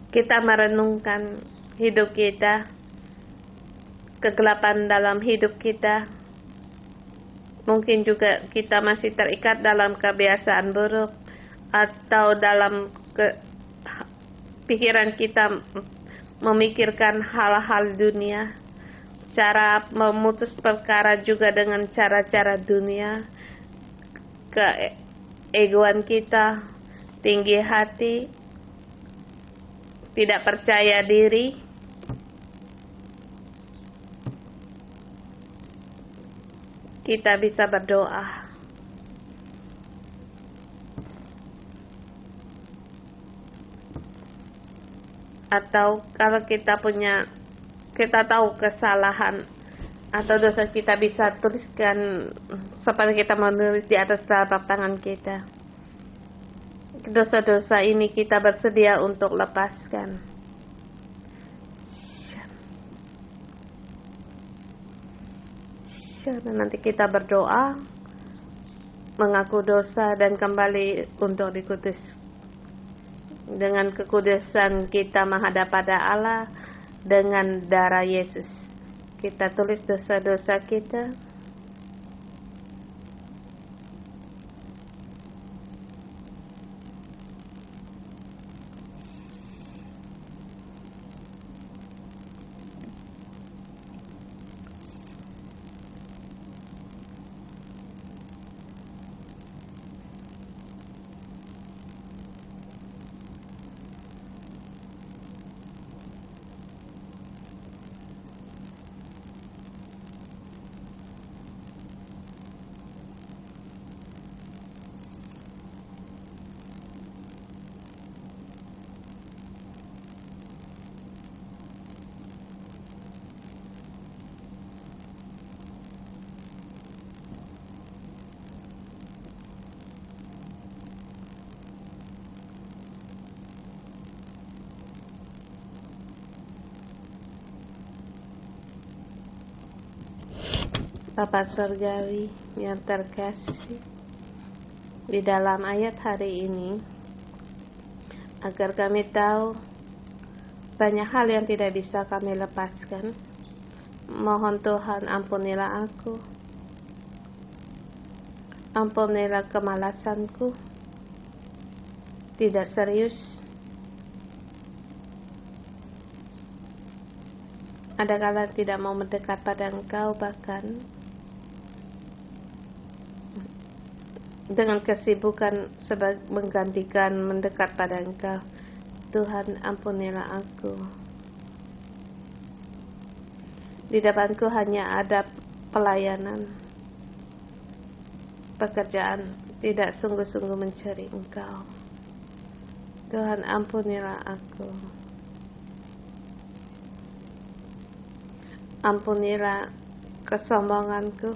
Kita merenungkan hidup kita, kegelapan dalam hidup kita. Mungkin juga kita masih terikat dalam kebiasaan buruk, atau dalam pikiran kita memikirkan hal-hal dunia, cara memutus perkara juga dengan cara-cara dunia, keegoan kita, tinggi hati, tidak percaya diri. Kita bisa berdoa. Atau kalau kita tahu kesalahan atau dosa, kita bisa tuliskan seperti kita menulis di atas telapak tangan kita. Dosa-dosa ini kita bersedia untuk lepaskan. Dan nanti kita berdoa, mengaku dosa dan kembali untuk dikudus. Dengan kekudusan kita menghadap pada Allah dengan darah Yesus. Kita tulis dosa-dosa kita. Bapa Surgawi yang terkasih, di dalam ayat hari ini, agar kami tahu banyak hal yang tidak bisa kami lepaskan, mohon Tuhan ampunilah aku, ampunilah kemalasanku, tidak serius, ada kala tidak mau mendekat pada Engkau, bahkan dengan kesibukan menggantikan mendekat pada Engkau. Tuhan ampunilah aku. Di depanku hanya ada pelayanan, pekerjaan, tidak sungguh-sungguh mencari Engkau. Tuhan ampunilah aku. Ampunilah kesombonganku,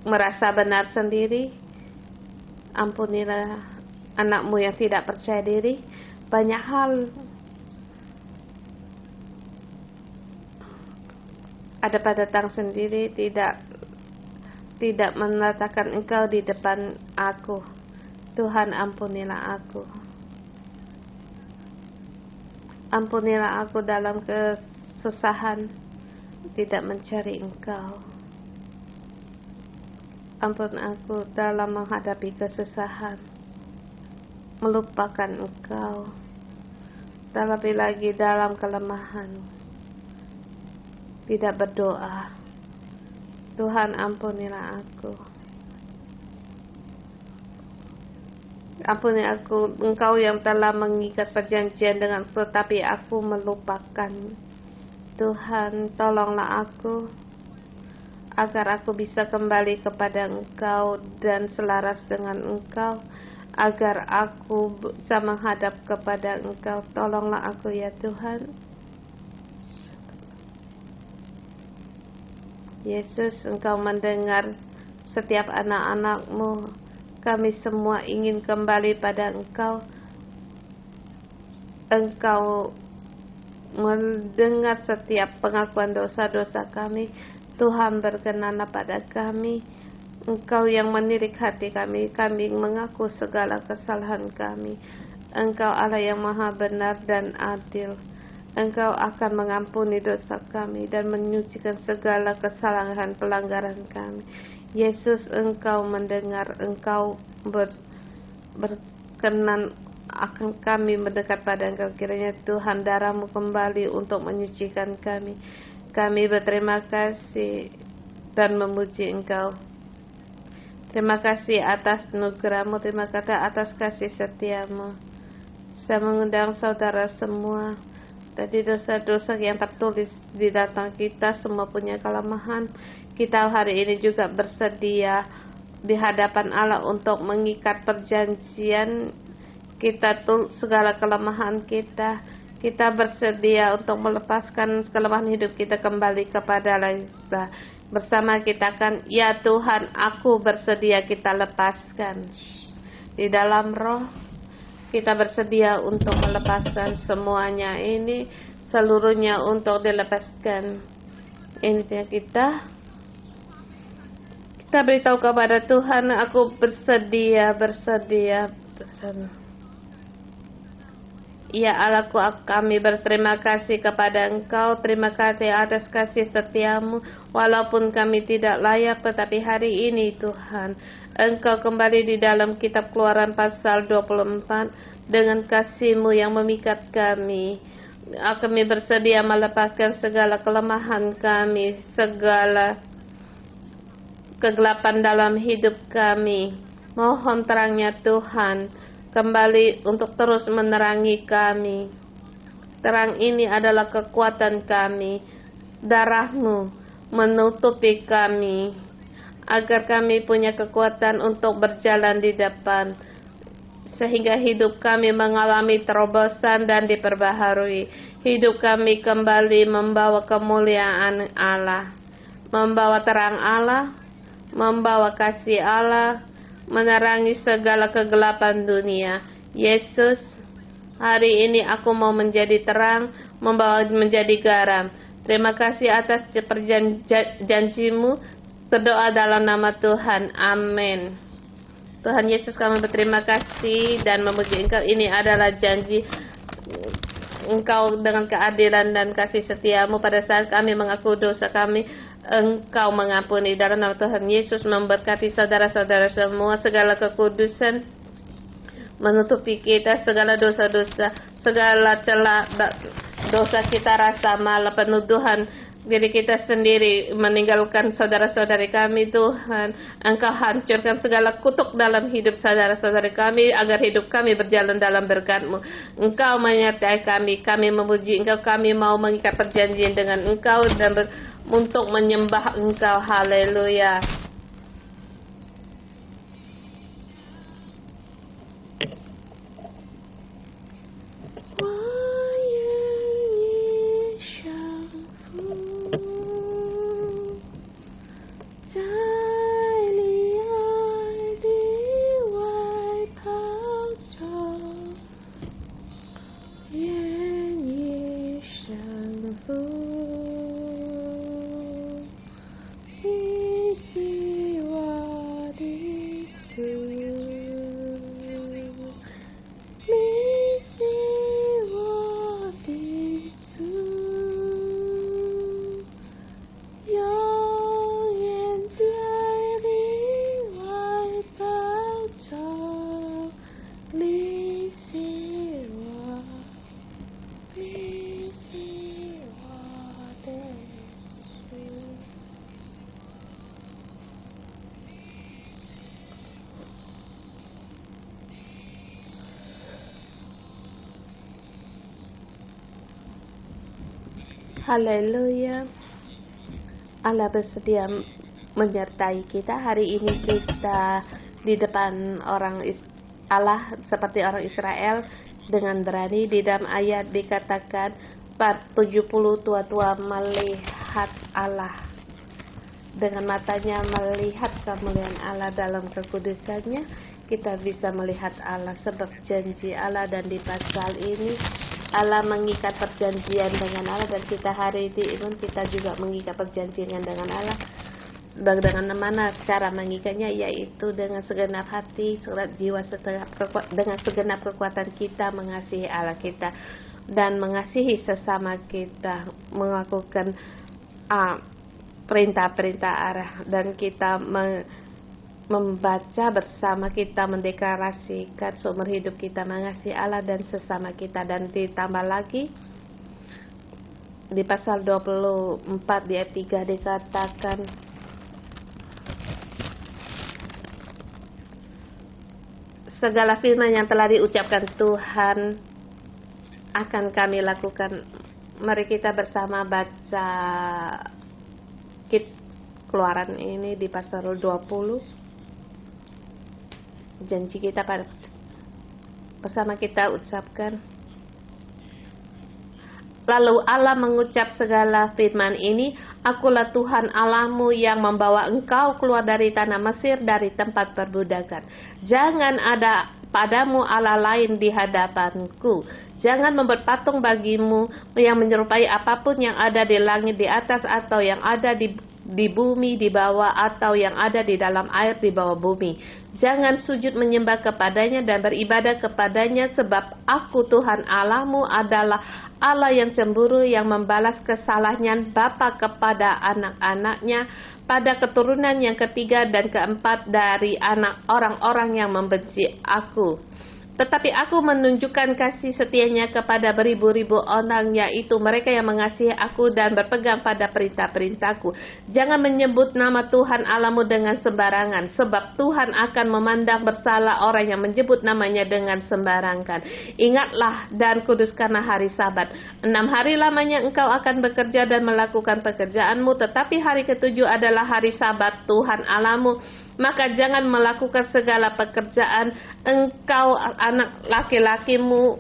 merasa benar sendiri. Ampunilah anakmu yang tidak percaya diri. Banyak hal ada pada datang sendiri, tidak meletakkan Engkau di depan aku. Tuhan ampunilah aku. Ampunilah aku dalam kesusahan, tidak mencari Engkau. Ampun aku dalam menghadapi kesusahan, melupakan Engkau. Terlebih lagi dalam kelemahan, tidak berdoa. Tuhan ampunilah aku. Ampuni aku, Engkau yang telah mengikat perjanjian dengan aku, tetapi aku melupakan. Tuhan, tolonglah aku, agar aku bisa kembali kepada Engkau dan selaras dengan Engkau, agar aku bisa menghadap kepada Engkau. Tolonglah aku ya Tuhan. Yesus, Engkau mendengar setiap anak-anak-Mu. Kami semua ingin kembali pada Engkau. Engkau mendengar setiap pengakuan dosa-dosa kami. Tuhan, berkenanlah pada kami. Engkau yang menirik hati kami. Kami mengaku segala kesalahan kami. Engkau Allah yang maha benar dan adil. Engkau akan mengampuni dosa kami dan menyucikan segala kesalahan pelanggaran kami. Yesus, Engkau mendengar, Engkau berkenan akan kami mendekat pada Engkau. Kiranya Tuhan, darah-Mu kembali untuk menyucikan kami. Kami berterima kasih dan memuji Engkau. Terima kasih atas anugerah-Mu, terima kasih atas kasih setia-Mu. Saya mengundang saudara semua. Tadi dosa-dosa yang tertulis di datang kita semua punya kelemahan. Kita hari ini juga bersedia di hadapan Allah untuk mengikat perjanjian kita, segala kelemahan kita. Kita bersedia untuk melepaskan kelemahan hidup kita kembali kepada Allah. Bersama kita kan, ya Tuhan, aku bersedia, kita lepaskan. Di dalam roh, kita bersedia untuk melepaskan semuanya ini, seluruhnya untuk dilepaskan. Ini kita beritahu kepada Tuhan, aku bersedia. Ya Allahku, kami berterima kasih kepada Engkau. Terima kasih atas kasih setia-Mu. Walaupun kami tidak layak, tetapi hari ini Tuhan, Engkau kembali di dalam kitab Keluaran pasal 24 dengan kasih-Mu yang memikat kami. Kami bersedia melepaskan segala kelemahan kami, segala kegelapan dalam hidup kami. Mohon terangnya Tuhan kembali untuk terus menerangi kami. Terang ini adalah kekuatan kami. Darah-Mu menutupi kami, agar kami punya kekuatan untuk berjalan di depan, sehingga hidup kami mengalami terobosan dan diperbaharui. Hidup kami kembali membawa kemuliaan Allah, membawa terang Allah, membawa kasih Allah, menerangi segala kegelapan dunia. Yesus, hari ini aku mau menjadi terang, membawa menjadi garam. Terima kasih atas janjimu. Berdoa dalam nama Tuhan. Amin. Tuhan Yesus, kami berterima kasih dan memuji Engkau. Ini adalah janji Engkau dengan keadilan dan kasih setiamu pada saat kami mengaku dosa kami. Engkau mengampuni. Dalam nama Tuhan Yesus, memberkati saudara-saudara semua, segala kekudusan menutupi kita, segala dosa-dosa, segala celah dosa kita, rasa malas, penuduhan diri kita sendiri, meninggalkan saudara-saudari kami. Tuhan, Engkau hancurkan segala kutuk dalam hidup saudara-saudari kami, agar hidup kami berjalan dalam berkat-Mu. Engkau menyertai kami, kami memuji Engkau, kami mau mengikat perjanjian dengan Engkau dan untuk menyembah Engkau. Haleluya. Haleluya. Allah bersedia menyertai kita. Hari ini kita di depan Allah seperti orang Israel dengan berani. Di dalam ayat dikatakan 70 tua-tua melihat Allah dengan matanya, melihat kemuliaan Allah dalam kekudusannya. Kita bisa melihat Allah sebab janji Allah, dan di pasal ini Allah mengikat perjanjian dengan Allah, dan kita hari ini kita juga mengikat perjanjian dengan Allah. Dengan mana cara mengikatnya? Yaitu dengan segenap hati, segenap jiwa, dengan segenap kekuatan kita mengasihi Allah kita dan mengasihi sesama kita, melakukan perintah-perintah Allah, dan kita membaca bersama, kita mendeklarasikan seumur hidup kita mengasihi Allah dan sesama kita. Dan ditambah lagi di pasal 24 di ayat 3 dikatakan, segala firman yang telah diucapkan Tuhan akan kami lakukan. Mari kita bersama baca Keluaran ini di pasal 20. Janji kita bersama kita ucapkan. Lalu Allah mengucap segala firman ini, Akulah Tuhan Allahmu yang membawa engkau keluar dari tanah Mesir, dari tempat perbudakan. Jangan ada padamu Allah lain di hadapanku. Jangan membuat patung bagimu yang menyerupai apapun yang ada di langit di atas, atau yang ada di bumi di bawah, atau yang ada di dalam air di bawah bumi. Jangan sujud menyembah kepadanya dan beribadah kepadanya, sebab Aku Tuhan Allahmu adalah Allah yang cemburu, yang membalas kesalahan bapa kepada anak-anaknya, pada keturunan yang ketiga dan keempat dari anak orang-orang yang membenci Aku. Tetapi Aku menunjukkan kasih setianya kepada beribu-ribu orang, yaitu mereka yang mengasihi Aku dan berpegang pada perintah-perintahku. Jangan menyebut nama Tuhan Allahmu dengan sembarangan, sebab Tuhan akan memandang bersalah orang yang menyebut namanya dengan sembarangan. Ingatlah dan kuduskanlah hari Sabat. 6 hari lamanya engkau akan bekerja dan melakukan pekerjaanmu, tetapi hari ketujuh adalah hari Sabat Tuhan Allahmu. Maka jangan melakukan segala pekerjaan engkau, anak laki-lakimu,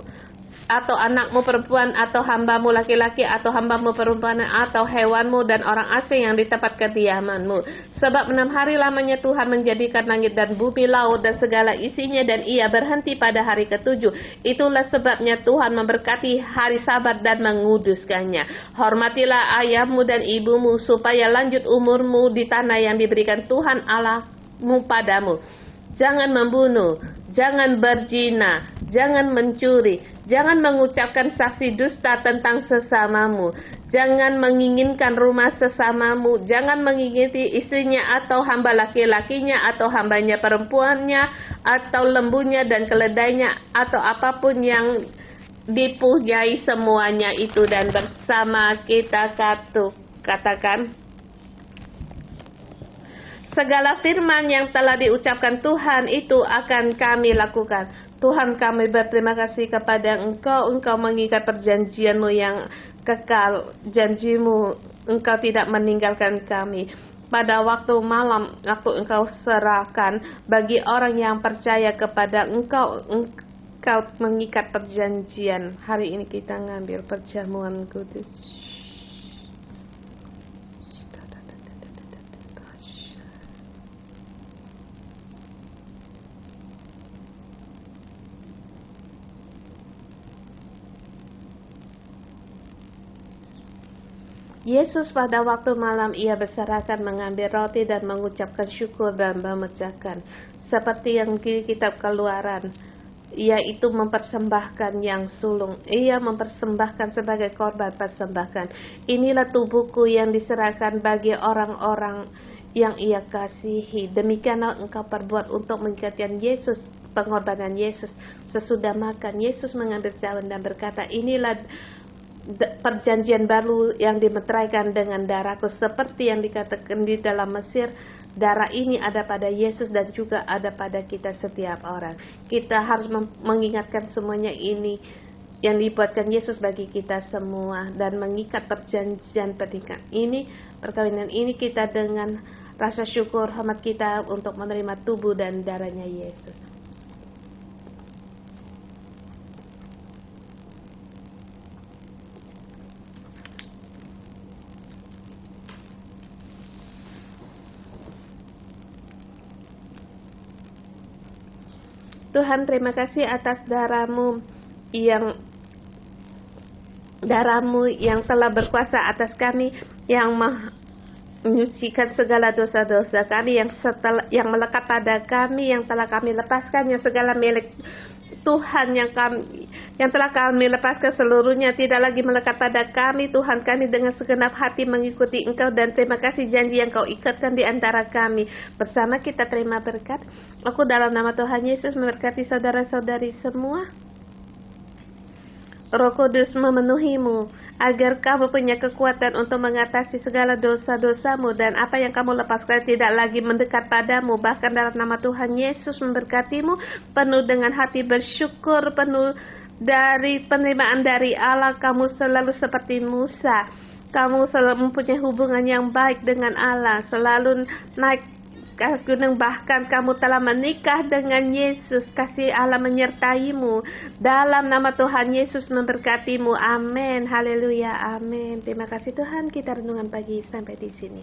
atau anakmu perempuan, atau hambamu laki-laki, atau hambamu perempuan, atau hewanmu dan orang asing yang di tempat kediamanmu. Sebab 6 hari lamanya Tuhan menjadikan langit dan bumi, laut dan segala isinya, dan ia berhenti pada hari ke-7. Itulah sebabnya Tuhan memberkati hari Sabat dan menguduskannya. Hormatilah ayahmu dan ibumu, supaya lanjut umurmu di tanah yang diberikan Tuhan Allahmu padamu. Jangan membunuh, jangan berzina, jangan mencuri, jangan mengucapkan saksi dusta tentang sesamamu, jangan menginginkan rumah sesamamu, jangan mengingini istrinya atau hamba laki-lakinya atau hambanya perempuannya atau lembunya dan keledainya atau apapun yang dipunyai semuanya itu. Dan bersama kita katakan, segala firman yang telah diucapkan Tuhan itu akan kami lakukan. Tuhan, kami berterima kasih kepada Engkau. Engkau mengikat perjanjian-Mu yang kekal. Janji-Mu, Engkau tidak meninggalkan kami. Pada waktu malam, waktu Engkau serahkan bagi orang yang percaya kepada Engkau, Engkau mengikat perjanjian. Hari ini kita ngambil perjamuan kudus. Yesus pada waktu malam ia berserakan mengambil roti dan mengucapkan syukur dan memecahkan. Seperti yang di kitab Keluaran, yaitu mempersembahkan yang sulung. Ia mempersembahkan sebagai korban persembahan. Inilah tubuhku yang diserahkan bagi orang-orang yang ia kasihi. Demikianlah engkau perbuat untuk mengingatkan Yesus, pengorbanan Yesus. Sesudah makan, Yesus mengambil cawan dan berkata, inilah perjanjian baru yang dimeteraikan dengan darahku, seperti yang dikatakan di dalam Mesir. Darah ini ada pada Yesus dan juga ada pada kita setiap orang. Kita harus mengingatkan semuanya ini yang dibuatkan Yesus bagi kita semua, dan mengikat perjanjian pernikahan ini, perkawinan ini kita dengan rasa syukur hormat kita untuk menerima tubuh dan darahnya Yesus. Tuhan, terima kasih atas darah-Mu yang telah berkuasa atas kami, yang menyucikan segala dosa-dosa kami yang melekat pada kami, yang telah kami lepaskan, yang segala milik Tuhan yang telah kami lepaskan seluruhnya tidak lagi melekat pada kami. Tuhan, kami dengan segenap hati mengikuti Engkau, dan terima kasih janji yang Kau ikatkan di antara kami. Bersama kita terima berkat. Aku dalam nama Tuhan Yesus memberkati saudara-saudari semua. Roh Kudus memenuhimu, agar kamu punya kekuatan untuk mengatasi segala dosa-dosamu, dan apa yang kamu lepaskan tidak lagi mendekat padamu. Bahkan dalam nama Tuhan Yesus memberkatimu, penuh dengan hati bersyukur, penuh dari penerimaan dari Allah. Kamu selalu seperti Musa, kamu selalu mempunyai hubungan yang baik dengan Allah, selalu naik ke gunung, bahkan kamu telah menikah dengan Yesus. Kasih Allah menyertaimu. Dalam nama Tuhan Yesus memberkatimu. Amin. Haleluya. Amin. Terima kasih Tuhan. Kita renungan pagi sampai di sini.